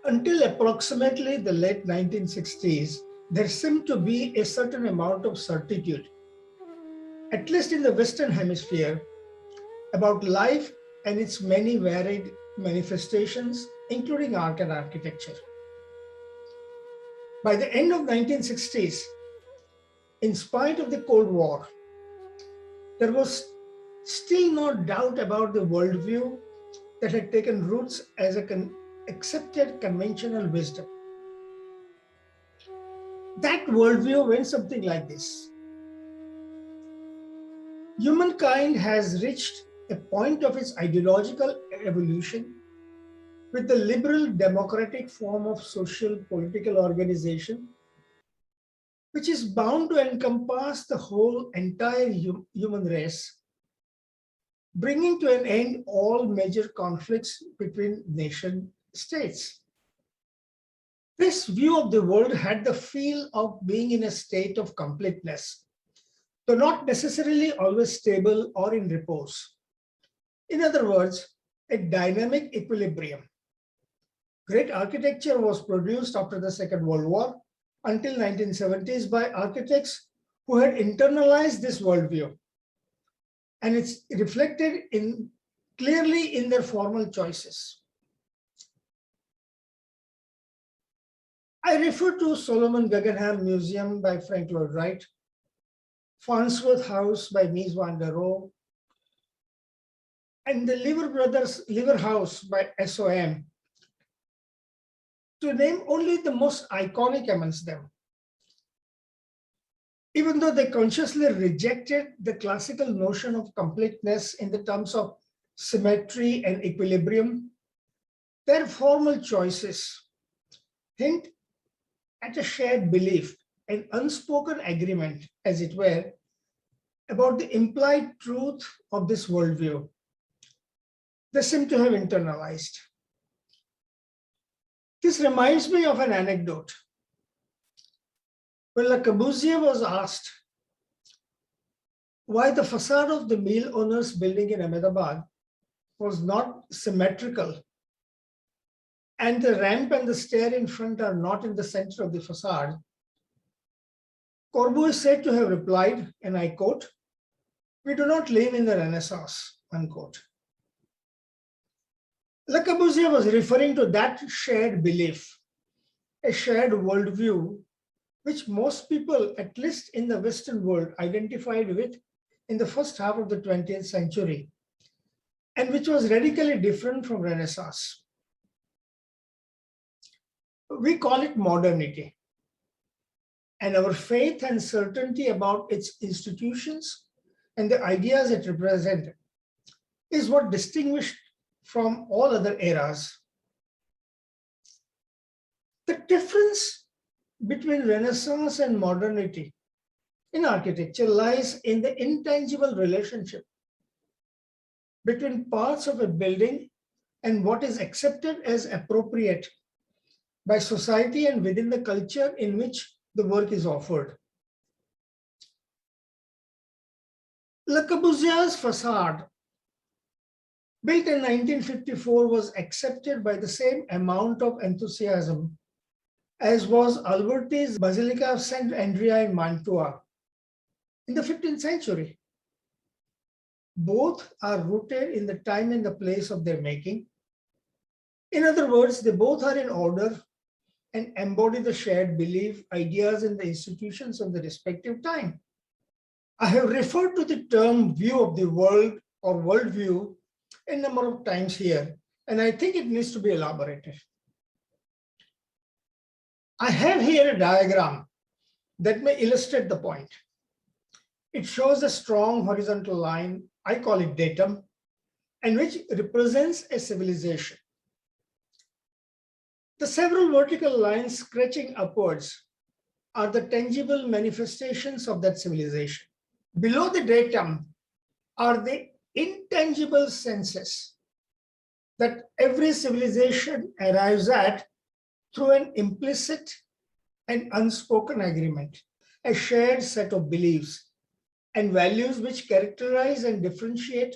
Until approximately the late 1960s, there seemed to be a certain amount of certitude, at least in the Western Hemisphere, about life and its many varied manifestations, including art and architecture. By the end of 1960s, in spite of the Cold War, there was still no doubt about the worldview that had taken roots as accepted conventional wisdom. That worldview went something like this. Humankind has reached a point of its ideological evolution with the liberal democratic form of social political organization, which is bound to encompass the whole entire human race, bringing to an end all major conflicts between nation states. This view of the world had the feel of being in a state of completeness, though not necessarily always stable or in repose. In other words, a dynamic equilibrium. Great architecture was produced after the Second World War until 1970s by architects who had internalized this worldview, and it's reflected clearly in their formal choices. I refer to Solomon Guggenheim Museum by Frank Lloyd Wright, Farnsworth House by Mies van der Rohe, and the Lever House by SOM, to name only the most iconic amongst them. Even though they consciously rejected the classical notion of completeness in the terms of symmetry and equilibrium, their formal choices hint at a shared belief, an unspoken agreement, as it were, about the implied truth of this worldview. They seem to have internalized. This reminds me of an anecdote. When Le Corbusier was asked why the facade of the mill owners building in Ahmedabad was not symmetrical and the ramp and the stair in front are not in the center of the facade, Corbusier is said to have replied, and I quote, "We do not live in the Renaissance," unquote. Le Corbusier was referring to that shared belief, a shared worldview, which most people, at least in the Western world, identified with in the first half of the 20th century, and which was radically different from Renaissance. We call it modernity, and our faith and certainty about its institutions and the ideas it represented is what distinguished from all other eras. The difference between Renaissance and modernity in architecture lies in the intangible relationship between parts of a building and what is accepted as appropriate by society and within the culture in which the work is offered. Le Corbusier's facade, built in 1954, was accepted by the same amount of enthusiasm as was Alberti's Basilica of St. Andrea in Mantua in the 15th century. Both are rooted in the time and the place of their making. In other words, they both are in order and embody the shared belief, ideas, and the institutions of the respective time. I have referred to the term view of the world or worldview a number of times here, and I think it needs to be elaborated. I have here a diagram that may illustrate the point. It shows a strong horizontal line, I call it datum, and which represents a civilization. The several vertical lines stretching upwards are the tangible manifestations of that civilization. Below the datum are the intangible senses that every civilization arrives at through an implicit and unspoken agreement, a shared set of beliefs and values which characterize and differentiate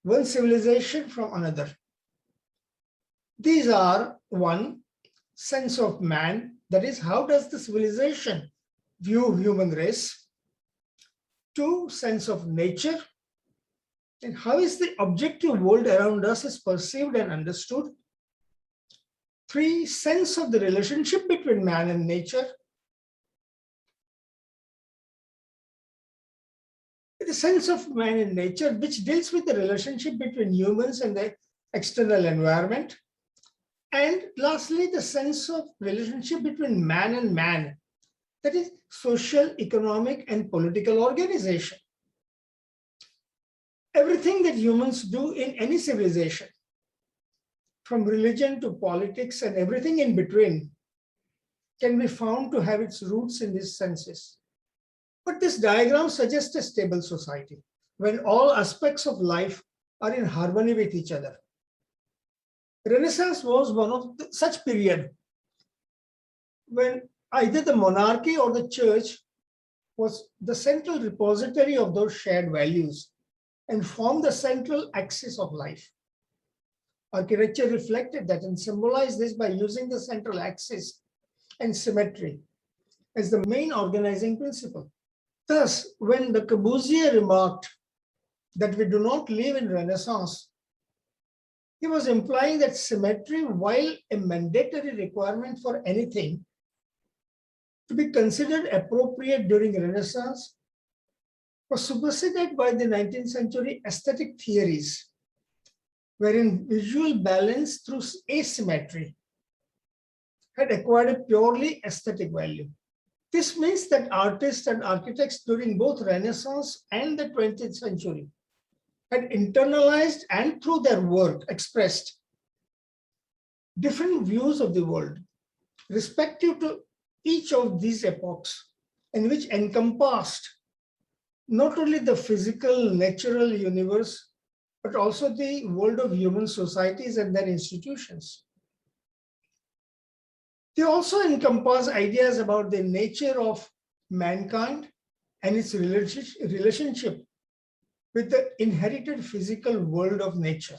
one civilization from another. These are: one, sense of man, that is, how does the civilization view human race? Two, sense of nature, and how is the objective world around us is perceived and understood? Three, sense of the relationship between man and nature. The sense of man and nature, which deals with the relationship between humans and the external environment. And lastly, the sense of relationship between man and man, that is social, economic, and political organization. Everything that humans do in any civilization, from religion to politics and everything in between, can be found to have its roots in these senses. But this diagram suggests a stable society when all aspects of life are in harmony with each other. Renaissance was one of such period when either the monarchy or the church was the central repository of those shared values and formed the central axis of life. Architecture reflected that and symbolized this by using the central axis and symmetry as the main organizing principle. Thus, when Le Corbusier remarked that we do not live in Renaissance, he was implying that symmetry, while a mandatory requirement for anything to be considered appropriate during Renaissance, was superseded by the 19th century aesthetic theories, wherein visual balance through asymmetry had acquired a purely aesthetic value. This means that artists and architects during both Renaissance and the 20th century had internalized and through their work expressed different views of the world, respective to each of these epochs, and which encompassed not only the physical, natural universe, but also the world of human societies and their institutions. They also encompass ideas about the nature of mankind and its relationship with the inherited physical world of nature.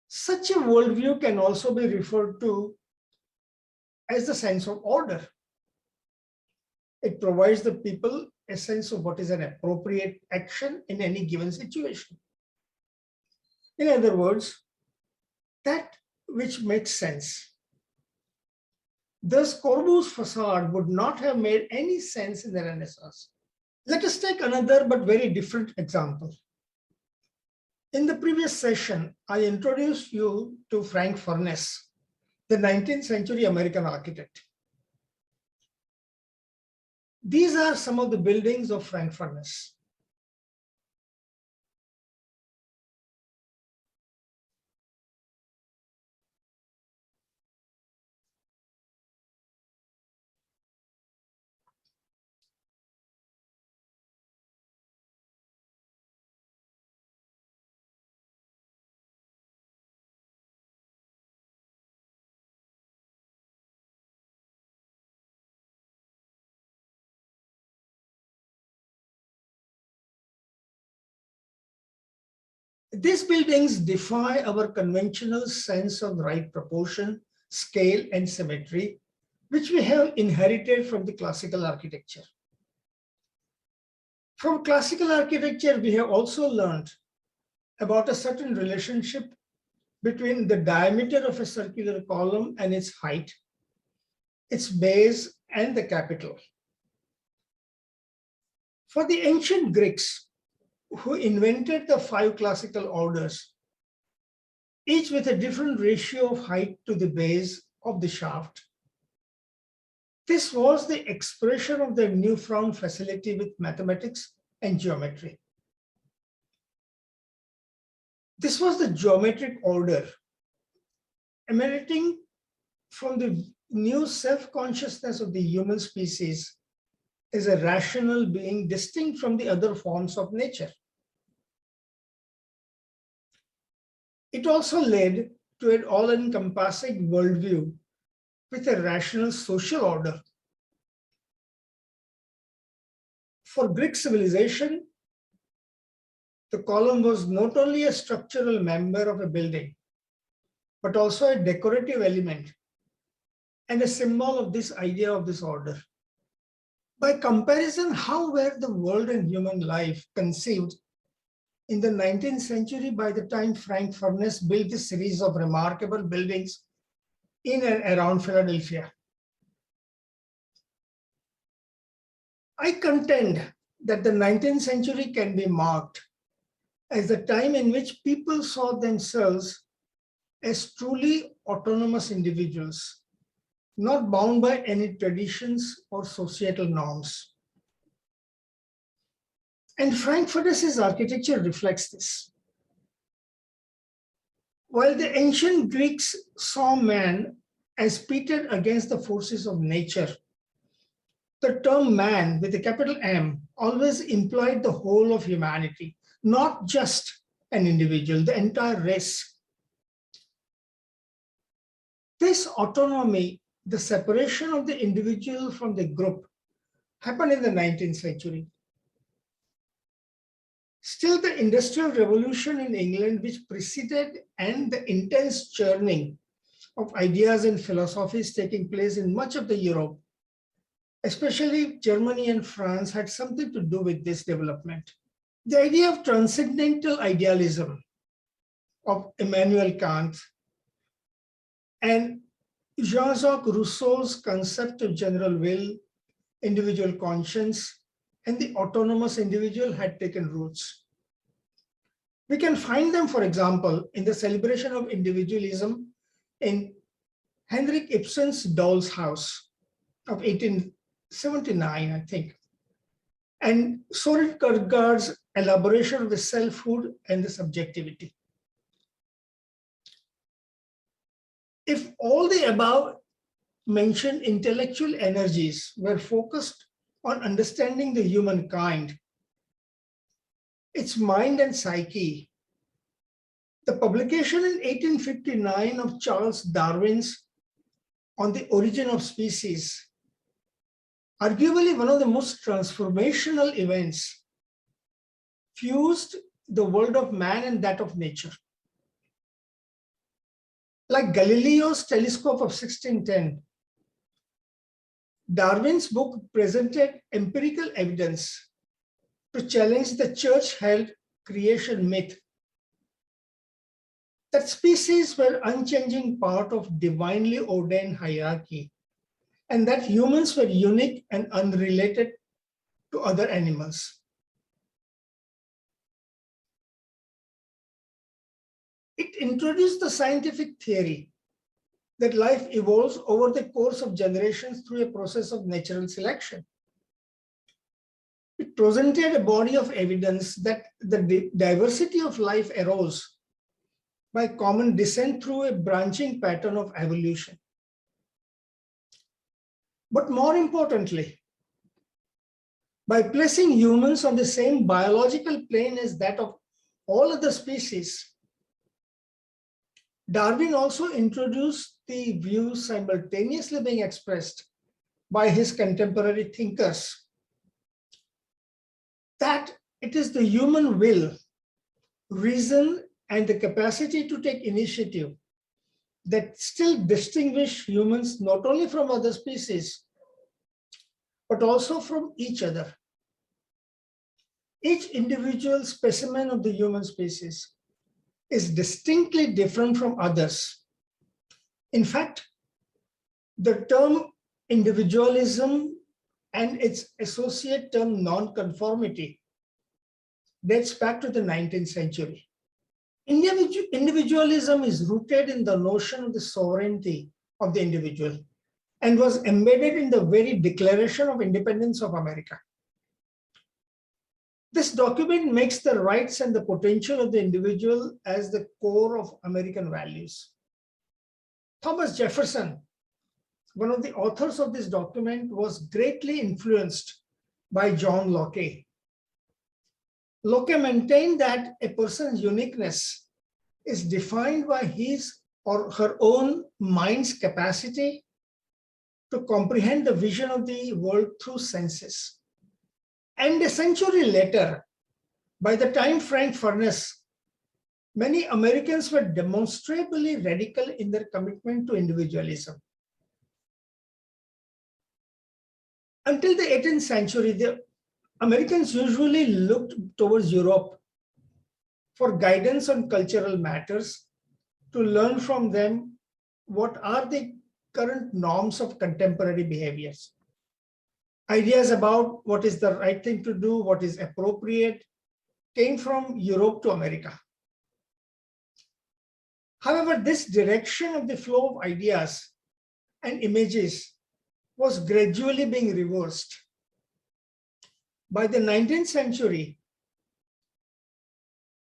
Such a worldview can also be referred to as the sense of order. It provides the people a sense of what is an appropriate action in any given situation. In other words, that which makes sense. Thus, Corbu's facade would not have made any sense in the Renaissance. Let us take another but very different example. In the previous session, I introduced you to Frank Furness, the 19th century American architect. These are some of the buildings of Frank Furness. These buildings defy our conventional sense of right proportion, scale, and symmetry, which we have inherited from the classical architecture. From classical architecture, we have also learned about a certain relationship between the diameter of a circular column and its height, its base, and the capital. For the ancient Greeks, who invented the 5 classical orders, each with a different ratio of height to the base of the shaft, this was the expression of their newfound facility with mathematics and geometry. This was the geometric order emanating from the new self-consciousness of the human species as a rational being distinct from the other forms of nature. It also led to an all-encompassing worldview with a rational social order. For Greek civilization, the column was not only a structural member of a building, but also a decorative element and a symbol of this idea of this order. By comparison, how were the world and human life conceived in the 19th century by the time Frank Furness built a series of remarkable buildings in and around Philadelphia? I contend that the 19th century can be marked as the time in which people saw themselves as truly autonomous individuals, not bound by any traditions or societal norms. And Frank Furness's architecture reflects this. While the ancient Greeks saw man as pitted against the forces of nature, the term man with a capital M always implied the whole of humanity, not just an individual, the entire race. This autonomy, the separation of the individual from the group, happened in the 19th century. Still, the Industrial Revolution in England, which preceded, and the intense churning of ideas and philosophies taking place in much of the Europe, especially Germany and France, had something to do with this development. The idea of transcendental idealism of Immanuel Kant and Jean-Jacques Rousseau's concept of general will, individual conscience, and the autonomous individual had taken roots. We can find them, for example, in the celebration of individualism in Henrik Ibsen's Doll's House of 1879, I think, and Soren Kierkegaard's elaboration of the selfhood and the subjectivity. If all the above mentioned intellectual energies were focused on understanding the humankind, its mind and psyche, the publication in 1859 of Charles Darwin's On the Origin of Species, arguably one of the most transformational events, fused the world of man and that of nature. Like Galileo's telescope of 1610, Darwin's book presented empirical evidence to challenge the church-held creation myth that species were unchanging part of divinely ordained hierarchy, and that humans were unique and unrelated to other animals. It introduced the scientific theory that life evolves over the course of generations through a process of natural selection. It presented a body of evidence that the diversity of life arose by common descent through a branching pattern of evolution. But more importantly, by placing humans on the same biological plane as that of all other species, Darwin also introduced the views simultaneously being expressed by his contemporary thinkers that it is the human will, reason, and the capacity to take initiative that still distinguish humans not only from other species, but also from each other. Each individual specimen of the human species is distinctly different from others. In fact, the term individualism and its associate term nonconformity dates back to the 19th century. Individualism is rooted in the notion of the sovereignty of the individual and was embedded in the very Declaration of Independence of America. This document makes the rights and the potential of the individual as the core of American values. Thomas Jefferson, one of the authors of this document, was greatly influenced by John Locke. Locke maintained that a person's uniqueness is defined by his or her own mind's capacity to comprehend the vision of the world through senses. And a century later, by the time Frank Furness, many Americans were demonstrably radical in their commitment to individualism. Until the 18th century, the Americans usually looked towards Europe for guidance on cultural matters, to learn from them what are the current norms of contemporary behaviors. Ideas about what is the right thing to do, what is appropriate, came from Europe to America. However, this direction of the flow of ideas and images was gradually being reversed. By the 19th century,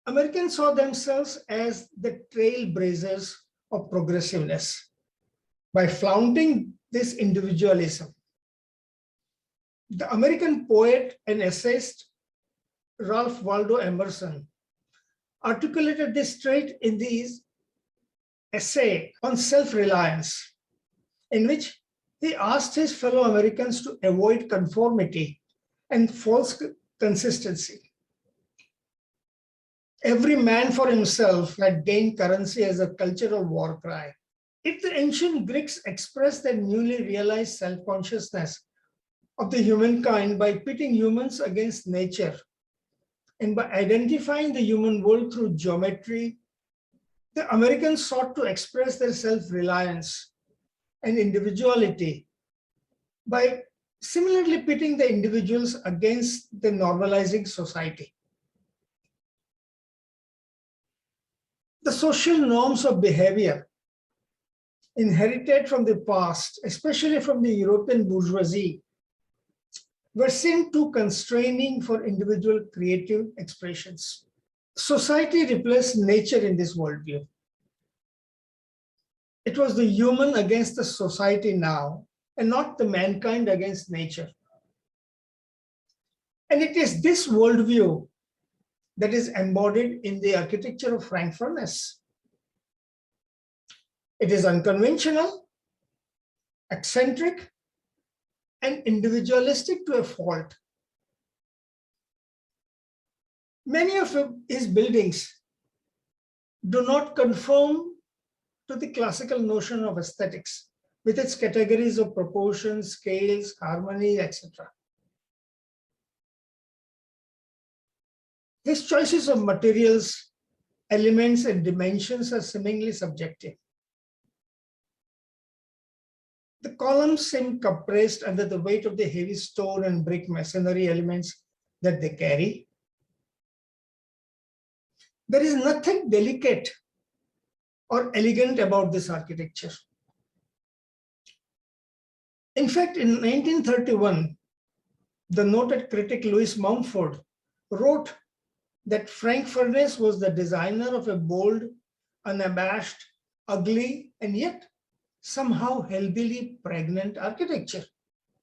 Americans saw themselves as the trailblazers of progressiveness by flaunting this individualism. The American poet and essayist Ralph Waldo Emerson articulated this trait in his essay on self-reliance, in which he asked his fellow Americans to avoid conformity and false consistency. Every man for himself had gained currency as a cultural war cry. If the ancient Greeks expressed their newly realized self-consciousness of the humankind by pitting humans against nature and by identifying the human world through geometry, the Americans sought to express their self-reliance and individuality by similarly pitting the individuals against the normalizing society. The social norms of behavior inherited from the past, especially from the European bourgeoisie, were seen too constraining for individual creative expressions. Society replaced nature in this worldview. It was the human against the society now, and not the mankind against nature. And it is this worldview that is embodied in the architecture of Frank Furness. It is unconventional, eccentric, and individualistic to a fault. Many of his buildings do not conform to the classical notion of aesthetics with its categories of proportion, scales, harmony, etc. His choices of materials elements and dimensions are seemingly subjective. The columns seem compressed under the weight of the heavy stone and brick masonry elements that they carry. There is nothing delicate or elegant about this architecture. In fact, in 1931, the noted critic Louis Mumford wrote that Frank Furness was the designer of a bold, unabashed, ugly, and yet somehow healthily pregnant architecture,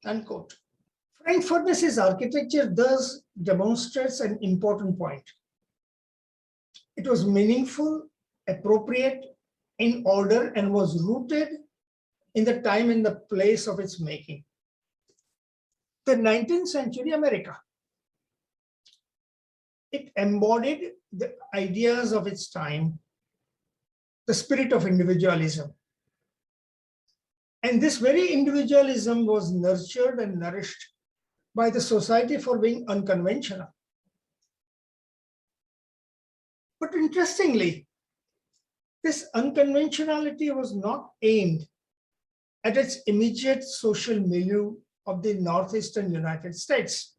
unquote. Frank Furness's architecture thus demonstrates an important point. It was meaningful, appropriate, in order, and was rooted in the time and the place of its making. The 19th century America. It embodied the ideas of its time, the spirit of individualism. And this very individualism was nurtured and nourished by the society for being unconventional. But interestingly, this unconventionality was not aimed at its immediate social milieu of the northeastern United States.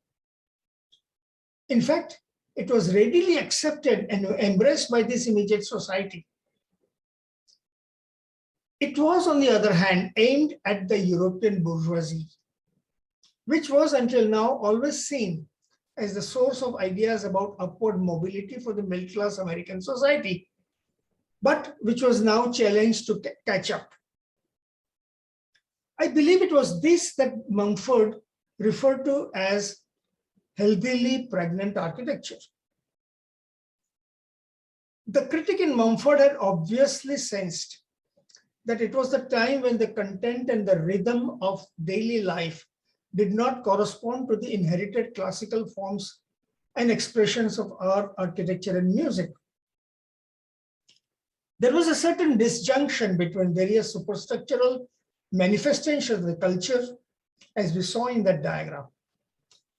In fact, it was readily accepted and embraced by this immediate society. It was, on the other hand, aimed at the European bourgeoisie, which was until now always seen as the source of ideas about upward mobility for the middle-class American society, but which was now challenged to catch up. I believe it was this that Mumford referred to as healthily pregnant architecture. The critic in Mumford had obviously sensed that it was the time when the content and the rhythm of daily life did not correspond to the inherited classical forms and expressions of art, architecture, and music. There was a certain disjunction between various superstructural manifestations of the culture, as we saw in that diagram.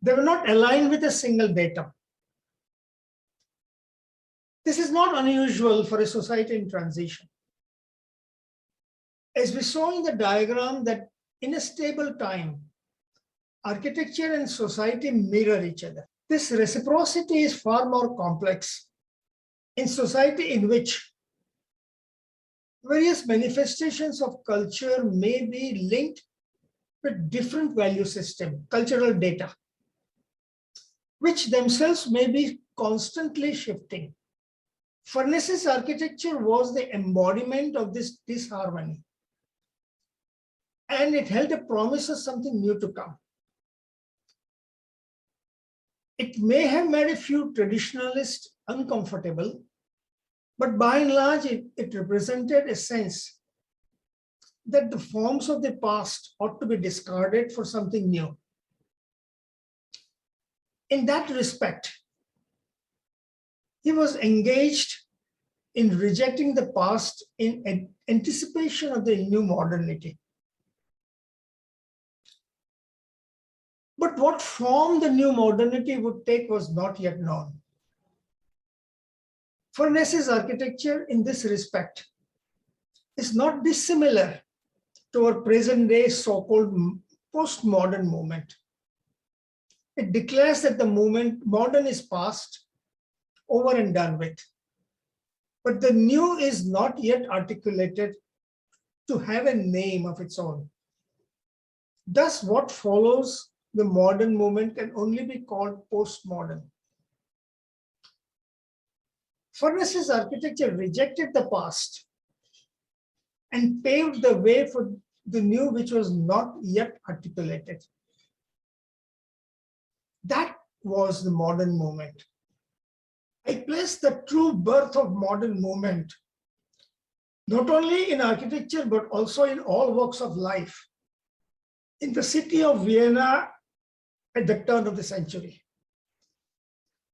They were not aligned with a single datum. This is not unusual for a society in transition. As we saw in the diagram, that in a stable time, architecture and society mirror each other. This reciprocity is far more complex in society in which various manifestations of culture may be linked with different value system, cultural data, which themselves may be constantly shifting. Furness's architecture was the embodiment of this disharmony, and it held a promise of something new to come. It may have made a few traditionalists uncomfortable, but by and large, it represented a sense that the forms of the past ought to be discarded for something new. In that respect, he was engaged in rejecting the past in anticipation of the new modernity. But what form the new modernity would take was not yet known. Furness's architecture in this respect is not dissimilar to our present-day so-called postmodern movement. It declares that the movement modern is past, over and done with. But the new is not yet articulated to have a name of its own. Thus, what follows the modern movement can only be called postmodern. Furness's architecture rejected the past and paved the way for the new, which was not yet articulated. That was the modern movement. I place the true birth of modern movement not only in architecture, but also in all walks of life, in the city of Vienna at the turn of the century.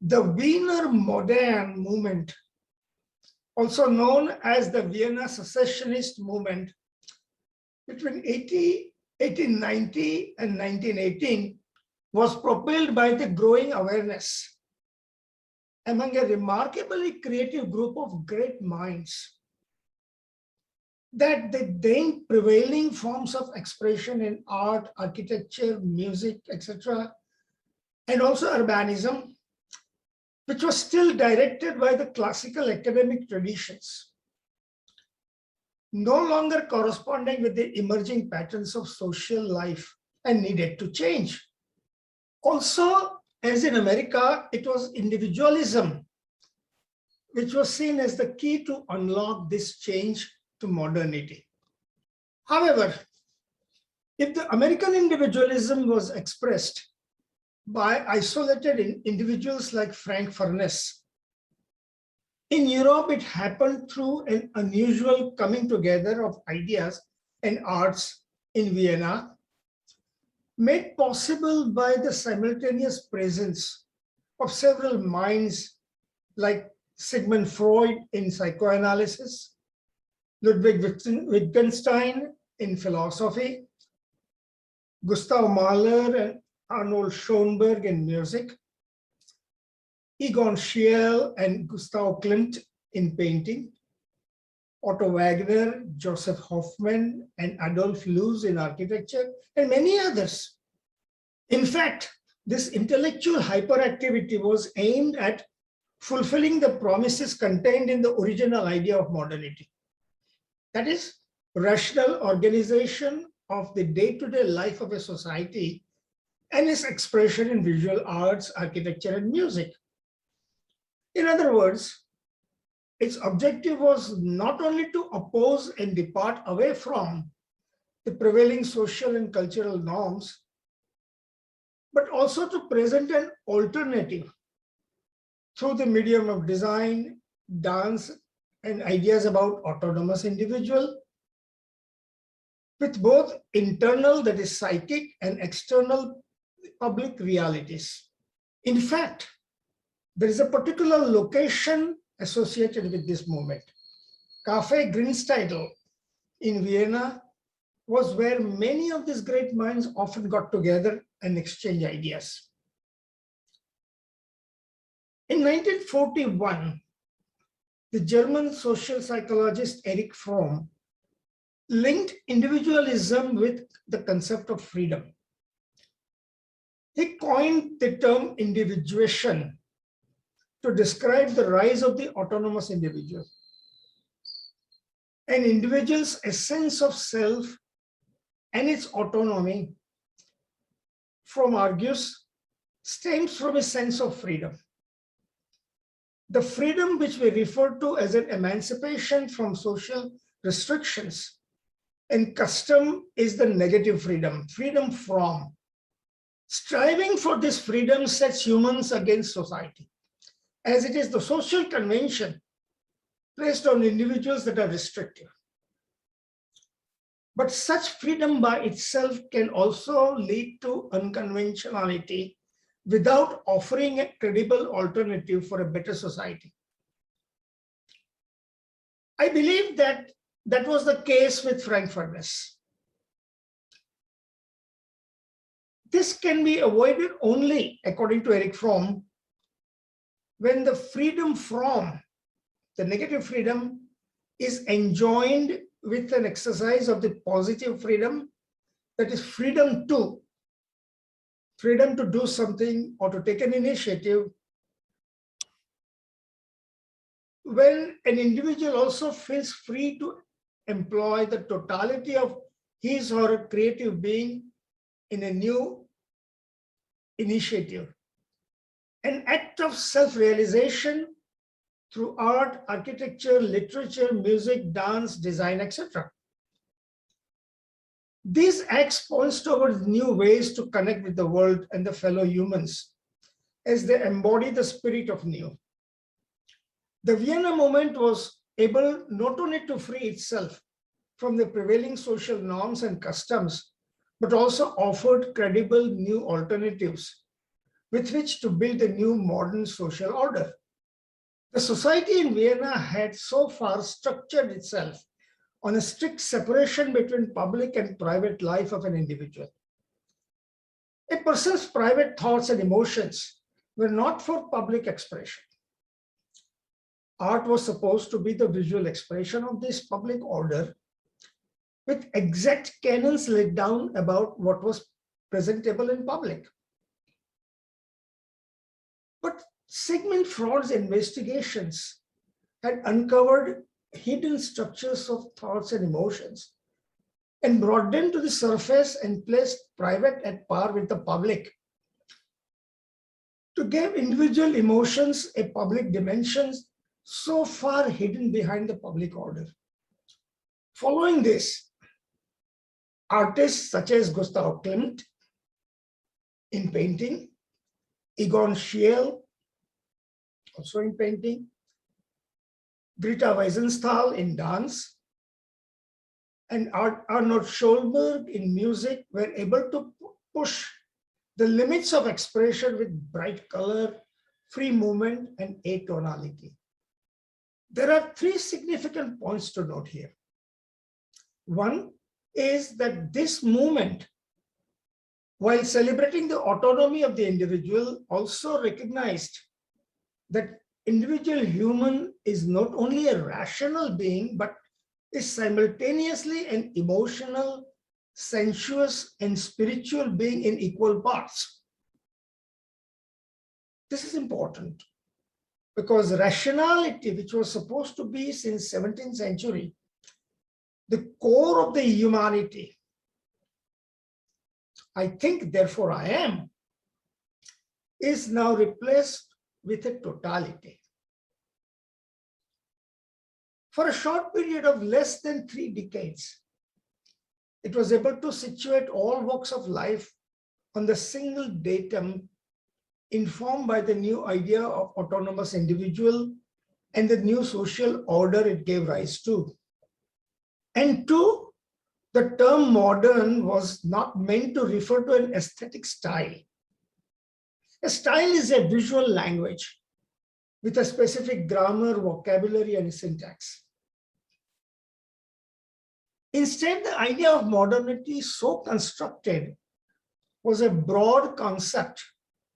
The Wiener Modern movement, also known as the Vienna secessionist movement, between 1890 and 1918, was propelled by the growing awareness among a remarkably creative group of great minds that the then prevailing forms of expression in art, architecture, music, etc., and also urbanism, which was still directed by the classical academic traditions, no longer corresponding with the emerging patterns of social life and needed to change. Also, as in America, it was individualism which was seen as the key to unlock this change to modernity. However, if the American individualism was expressed by isolated individuals like Frank Furness, in Europe it happened through an unusual coming together of ideas and arts in Vienna, made possible by the simultaneous presence of several minds like Sigmund Freud in psychoanalysis, Ludwig Wittgenstein in philosophy, Gustav Mahler and Arnold Schoenberg in music, Egon Schiele and Gustav Klimt in painting, Otto Wagner, Joseph Hoffmann, and Adolf Loos in architecture, and many others. In fact, this intellectual hyperactivity was aimed at fulfilling the promises contained in the original idea of modernity. That is, rational organization of the day-to-day life of a society and its expression in visual arts, architecture, and music. In other words, its objective was not only to oppose and depart away from the prevailing social and cultural norms, but also to present an alternative through the medium of design, dance, and ideas about autonomous individual, with both internal, that is psychic, and external public realities. In fact, there is a particular location associated with this movement. Café Grünstadel in Vienna was where many of these great minds often got together and exchanged ideas. In 1941, the German social psychologist Erich Fromm linked individualism with the concept of freedom. He coined the term individuation to describe the rise of the autonomous individual. An individual's essence of self and its autonomy, Fromm argues, stems from a sense of freedom. The freedom which we refer to as an emancipation from social restrictions and custom is the negative freedom, freedom from. Striving for this freedom sets humans against society, as it is the social convention placed on individuals that are restrictive. But such freedom by itself can also lead to unconventionality without offering a credible alternative for a better society. I believe that that was the case with Frank Furness. This can be avoided only, according to Erich Fromm, when the freedom from, the negative freedom, is enjoined with an exercise of the positive freedom, that is freedom to do something or to take an initiative, when an individual also feels free to employ the totality of his or her creative being in a new initiative, an act of self-realization through art, architecture, literature, music, dance, design, etc. These acts point towards new ways to connect with the world and the fellow humans as they embody the spirit of new. The Vienna movement was able not only to free itself from the prevailing social norms and customs, but also offered credible new alternatives with which to build a new modern social order. The society in Vienna had so far structured itself on a strict separation between public and private life of an individual. A person's private thoughts and emotions were not for public expression. art was supposed to be the visual expression of this public order, with exact canons laid down about what was presentable in public. But Sigmund Freud's investigations had uncovered hidden structures of thoughts and emotions and brought them to the surface and placed private at par with the public. To give individual emotions a public dimension so far hidden behind the public order. Following this, artists such as Gustav Klimt in painting, Egon Schiele, also in painting, Greta Weisenthal in dance, and Arnold Schoenberg in music were able to push the limits of expression with bright color, free movement, and atonality. There are three significant points to note here. One is that this movement, while celebrating the autonomy of the individual, also recognized that individual human is not only a rational being, but is simultaneously an emotional, sensuous, and spiritual being in equal parts. This is important because rationality, which was supposed to be since 17th century, the core of the humanity, I think, therefore I am, is now replaced with a totality. For a short period of less than 3 decades, it was able to situate all walks of life on the single datum informed by the new idea of autonomous individual and the new social order it gave rise to. And two, the term modern was not meant to refer to an aesthetic style. A style is a visual language with a specific grammar, vocabulary, and syntax. Instead, the idea of modernity, so constructed, was a broad concept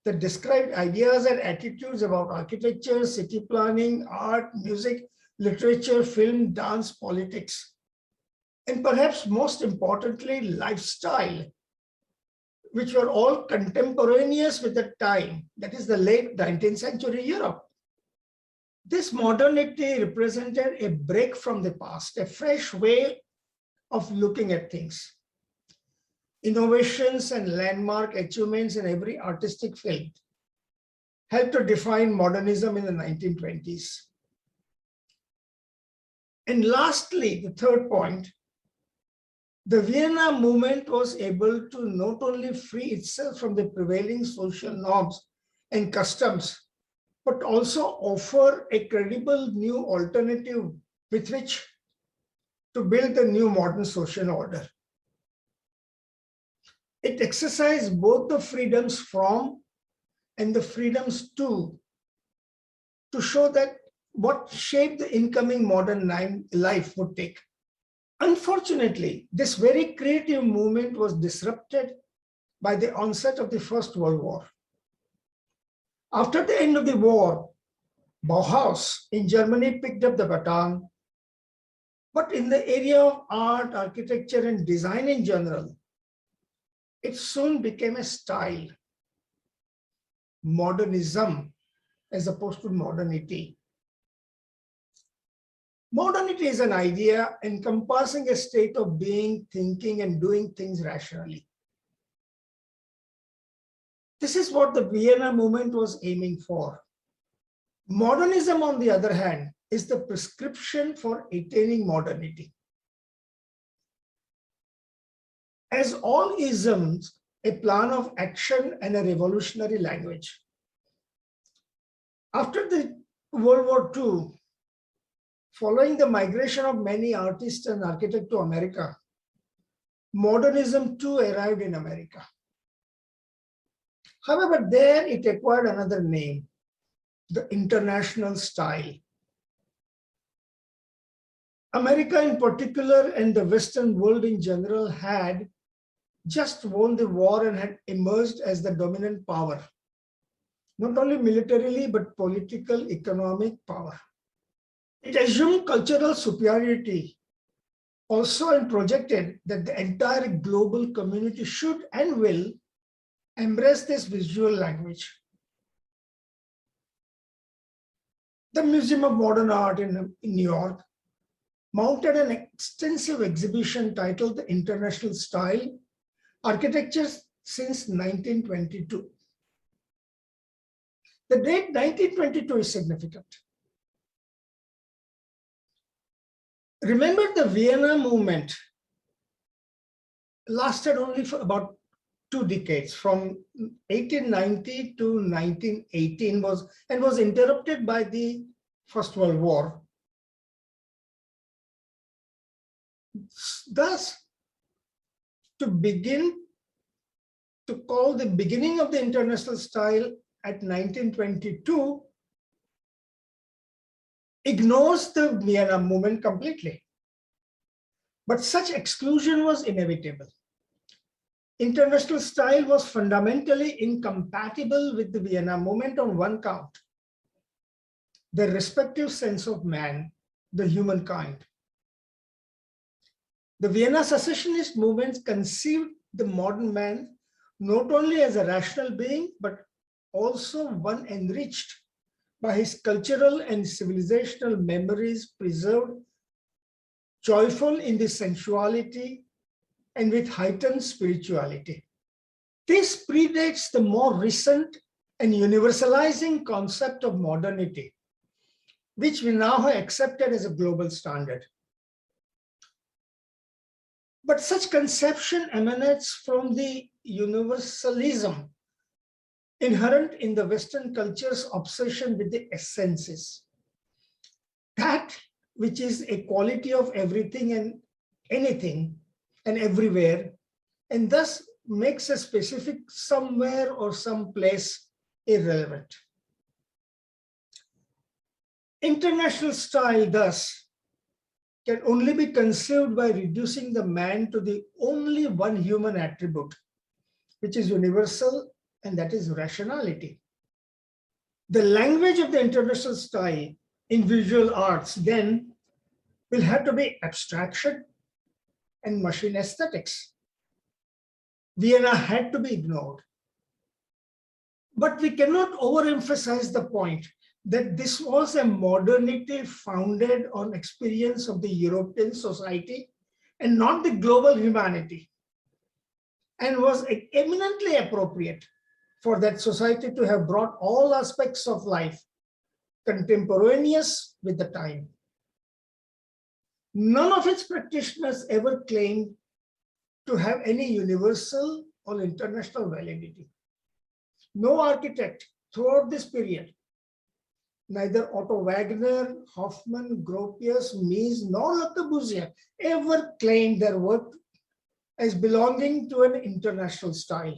that described ideas and attitudes about architecture, city planning, art, music, literature, film, dance, politics, and perhaps most importantly, lifestyle, which were all contemporaneous with the time, that is the late 19th century Europe. This modernity represented a break from the past, a fresh way of looking at things. Innovations and landmark achievements in every artistic field helped to define modernism in the 1920s. And lastly, the third point, the Vienna movement was able to not only free itself from the prevailing social norms and customs, but also offer a credible new alternative with which to build a new modern social order. It exercised both the freedoms from and the freedoms to show that what shape the incoming modern life would take. Unfortunately, this very creative movement was disrupted by the onset of the First World War. After the end of the war, Bauhaus in Germany picked up the baton, but in the area of art, architecture, and design in general, it soon became a style, modernism, as opposed to modernity. Modernity is an idea encompassing a state of being, thinking, and doing things rationally. This is what the Vienna movement was aiming for. Modernism, on the other hand, is the prescription for attaining modernity. As all isms, a plan of action and a revolutionary language. After the World War II, following the migration of many artists and architects to America, modernism too arrived in America. However, there it acquired another name, the international style. America in particular and the Western world in general had just won the war and had emerged as the dominant power, not only militarily, but political, economic power. It assumed cultural superiority also and projected that the entire global community should and will embrace this visual language. The Museum of Modern Art in New York mounted an extensive exhibition titled The International Style, Architecture since 1922. The date 1922 is significant. Remember, the Vienna movement lasted only for about 2 decades, from 1890 to 1918, was interrupted by the First World War. Thus, to call the beginning of the international style at 1922 ignores the Vienna movement completely. But such exclusion was inevitable. International style was fundamentally incompatible with the Vienna movement on one count: the respective sense of man, the humankind. The Vienna secessionist movement conceived the modern man not only as a rational being, but also one enriched by his cultural and civilizational memories, preserved, joyful in the sensuality, and with heightened spirituality. This predates the more recent and universalizing concept of modernity, which we now have accepted as a global standard. But such conception emanates from the universalism inherent in the Western culture's obsession with the essences. That which is a quality of everything and anything and everywhere, and thus makes a specific somewhere or some place irrelevant. International style, thus, can only be conceived by reducing the man to the only one human attribute, which is universal, and that is rationality. The language of the international style in visual arts then will have to be abstraction and machine aesthetics. Vienna had to be ignored. But we cannot overemphasize the point that this was a modernity founded on experience of the European society and not the global humanity, and was eminently appropriate for that society to have brought all aspects of life contemporaneous with the time. None of its practitioners ever claimed to have any universal or international validity. No architect throughout this period, neither Otto Wagner, Hoffmann, Gropius, Mies, nor Le Corbusier ever claimed their work as belonging to an international style.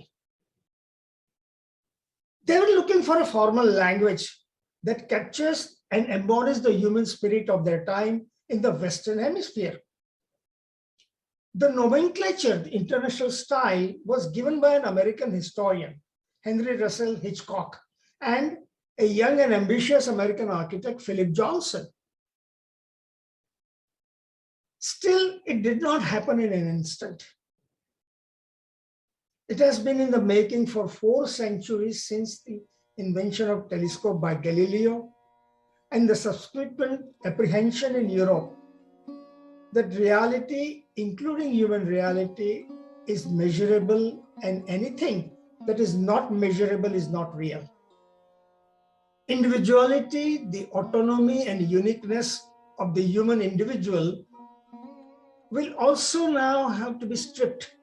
They were looking for a formal language that captures and embodies the human spirit of their time in the Western Hemisphere. The nomenclature, the international style, was given by an American historian, Henry Russell Hitchcock, and a young and ambitious American architect, Philip Johnson. Still, it did not happen in an instant. It has been in the making for 4 centuries since the invention of telescope by Galileo and the subsequent apprehension in Europe that reality, including human reality, is measurable, and anything that is not measurable is not real. Individuality, the autonomy and uniqueness of the human individual, will also now have to be stripped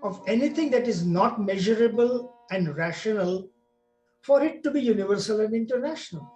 of anything that is not measurable and rational for it to be universal and international.